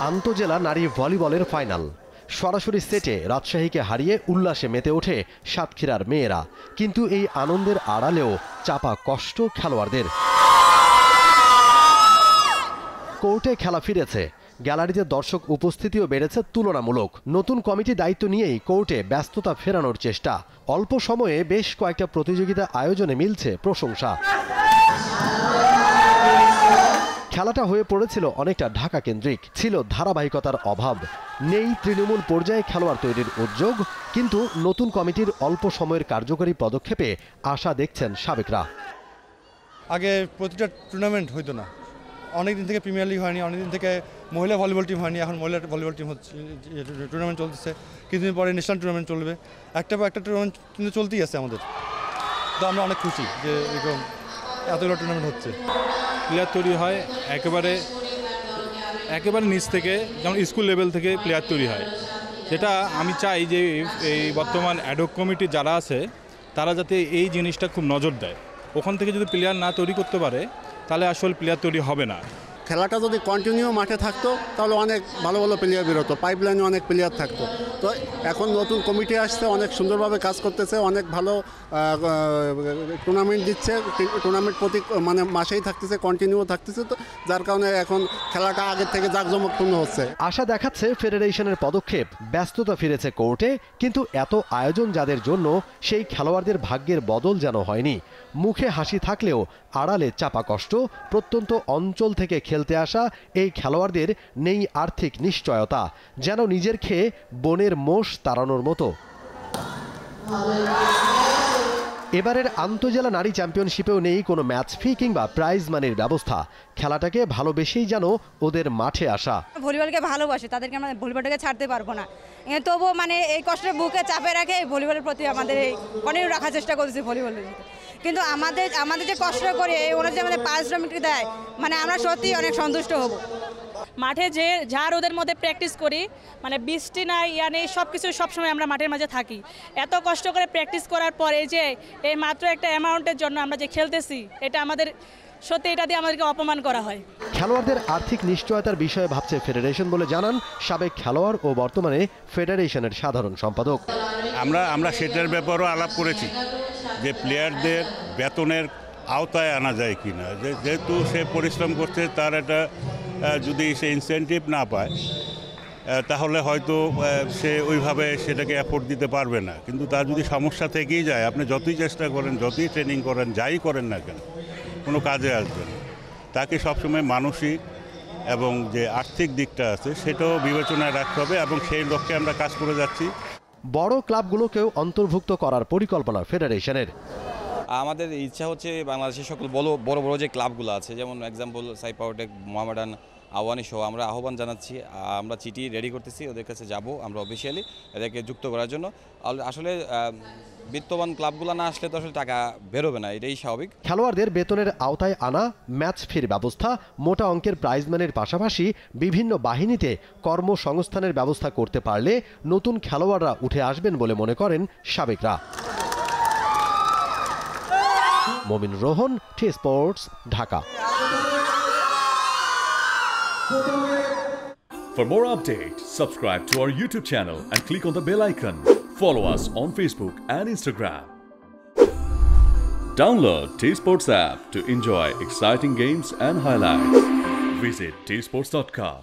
আন্তজেলা নারী ভলিবলের ফাইনাল সরাসরি সেটে রাজশাহীকে হারিয়ে উল্লাসে মেতে ওঠে সাতক্ষীরার মেয়েরা, কিন্তু এই আনন্দের আড়ালেও চাপা কষ্ট খেলোয়াড়দের। কোর্টে খেলা ফিরেছে, গ্যালারিতে দর্শক উপস্থিতিও বেড়েছে তুলনামূলক। নতুন কমিটি দায়িত্ব নিয়েই কোর্টে ব্যস্ততা ফেরানোর চেষ্টা। অল্প সময়ে বেশ কয়েকটা প্রতিযোগিতা আয়োজনে মিলছে প্রশংসা। খেলাটা হয়ে পড়েছিল অনেকটা ঢাকা কেন্দ্রিক, ছিল ধারাবাহিকতার অভাব, নেই তৃণমূল পর্যায়ে খেলোয়াড় তৈরির উদ্যোগ। কিন্তু নতুন কমিটির অল্প সময়ের কার্যকরী পদক্ষেপে আশা দেখছেন সাবেকরা। আগে প্রতিটা টুর্নামেন্ট হইতো না, অনেকদিন থেকে প্রিমিয়ার লিগ হয়নি, অনেকদিন থেকে মহিলা ভলিবল টিম হয়নি, এখন মহিলা ভলিবল টিম হচ্ছে, টুর্নামেন্ট চলতেছে। কিছুদিন পরে ন্যাশনাল টুর্নামেন্ট চলবে, একটা টুর্নামেন্ট কিন্তু চলতেই আছে আমাদের। তো আমরা অনেক খুশি যে এরকম এতগুলো টুর্নামেন্ট হচ্ছে। প্লেয়ার তৈরি হয় একেবারে নিচ থেকে, যেমন স্কুল লেভেল থেকে প্লেয়ার তৈরি হয়। সেটা আমি চাই যে এই বর্তমান অ্যাডহক কমিটি যারা আছে তারা যাতে এই জিনিসটা খুব নজর দেয়। ওখান থেকে যদি প্লেয়ার না তৈরি করতে পারে তাহলে আসলে প্লেয়ার তৈরি হবে না। খেলাটা যদি কন্টিনিউ মাঠে থাকতো তাহলে অনেক ভালো ভালো প্লেয়ার বেরোতো, পাইপলাইনে অনেক প্লেয়ার থাকতো। তো এখন নতুন কমিটি আসছে, অনেক সুন্দরভাবে কাজ করতেছে, অনেক ভালো টুর্নামেন্ট দিচ্ছে, টুর্নামেন্ট প্রতি মাসেই থাকতেছে, কন্টিনিউ থাকতেছে। তো যার কারণে এখন খেলাটা আগের থেকে জাঁকজমকপূর্ণ হচ্ছে। আশা দেখাচ্ছে ফেডারেশনের পদক্ষেপ, ব্যস্ততা ফিরেছে কোর্টে, কিন্তু এত আয়োজন যাদের জন্য সেই খেলোয়াড়দের ভাগ্যের বদল যেন হয়নি। মুখে হাসি থাকলেও আড়ালে চাপা কষ্ট। প্রত্যন্ত অঞ্চল থেকে খেলতে আসা এই খেলোয়াড়দের নেই আর্থিক নিশ্চয়তা, যেন নিজের খেয়ে বনের মোষ তাড়ানোর মতো। এবারের আন্তজেলা নারী চ্যাম্পিয়নশিপেও নেই কোনো ম্যাচ ফি কিংবা প্রাইজ মানির ব্যবস্থা। খেলাটাকে ভালোবেসেই যেন ওদের মাঠে আসা। ভলিবলকে ভালোবাসে, তাদেরকে আমরা ভলিবলটাকে ছাড়তে পারবো না। তবুও এই কষ্টের বুকে চাপে রাখে ভলিবলের প্রতি আমাদের অনেক রাখার চেষ্টা করছি ভলিবলের। কিন্তু আমাদের যে কষ্ট করে ওরা যে আমাদের পারিশ্রমিক দেয়, আমরা সত্যি অনেক সন্তুষ্ট হব। মাঠে যে যা রোদের মধ্যে প্র্যাকটিস করি, বৃষ্টি নাই ইয়া নেই, সব কিছু সবসময় আমরা মাঠের মাঝে থাকি। এত কষ্ট করে প্র্যাকটিস করার পরে যে এই মাত্র একটা অ্যামাউন্টের জন্য আমরা যে খেলতেছি, এটা আমাদের সত্যি, এটা দিয়ে আমাদেরকে অপমান করা হয়। খেলোয়াড়দের আর্থিক নিশ্চয়তার বিষয়ে ভাবছে ফেডারেশন বলে জানান সাবেক খেলোয়াড় ও বর্তমানে ফেডারেশনের সাধারণ সম্পাদক। আমরা সেটার ব্যাপারেও আলাপ করেছি যে প্লেয়ারদের বেতনের আওতায় আনা যায় কিনা, যেহেতু সে পরিশ্রম করছে, তার একটা যদি সে ইনসেন্টিভ না পায় তাহলে হয়তো সে ওইভাবে সেটাকে অ্যাফোর্ড দিতে পারবে না। কিন্তু তার যদি সমস্যা থেকেই যায়, আপনি যতই চেষ্টা করেন, যতই ট্রেনিং করেন, যাই করেন না কেন, কোনো কাজে আসবে না। তাকে সবসময় মানসিক এবং যে আর্থিক দিকটা আছে সেটাও বিবেচনায় রাখতে হবে, এবং সেই লক্ষ্যে আমরা কাজ করে যাচ্ছি। বড় ক্লাবগুলোকেও অন্তর্ভুক্ত করার পরিকল্পনা ফেডারেশনের। আমাদের ইচ্ছা হচ্ছে বাংলাদেশের সকল বড় বড় যে ক্লাবগুলো আছে, যেমন এক্সাম্পল সাইপাওটেক, মোহামেডান, আওয়ানি সহ আমরা আহ্বান জানাচ্ছি। আমরা চিঠি রেডি করতেছি, ওদের কাছে যাব আমরা অফিসিয়ালি এদেরকে যুক্ত করার জন্য। আসলে বিত্তবান ক্লাবগুলো না আসলে তো আসলে টাকা বেরোবে না, এটাই স্বাভাবিক। খেলোয়াড়দের বেতনের আওতায় আনা, ম্যাচ ফির ব্যবস্থা, মোটা অঙ্কের প্রাইজ মানির পাশাপাশি বিভিন্ন বাহিনীতে কর্মসংস্থানের ব্যবস্থা করতে পারলে নতুন খেলোয়াড়রা উঠে আসবেন বলে মনে করেন সাবেকরা। Momin Rohan, T Sports, Dhaka. For more updates, subscribe to our YouTube channel and click on the bell icon. Follow us on Facebook and Instagram. Download T Sports app to enjoy exciting games and highlights. Visit tsports.com.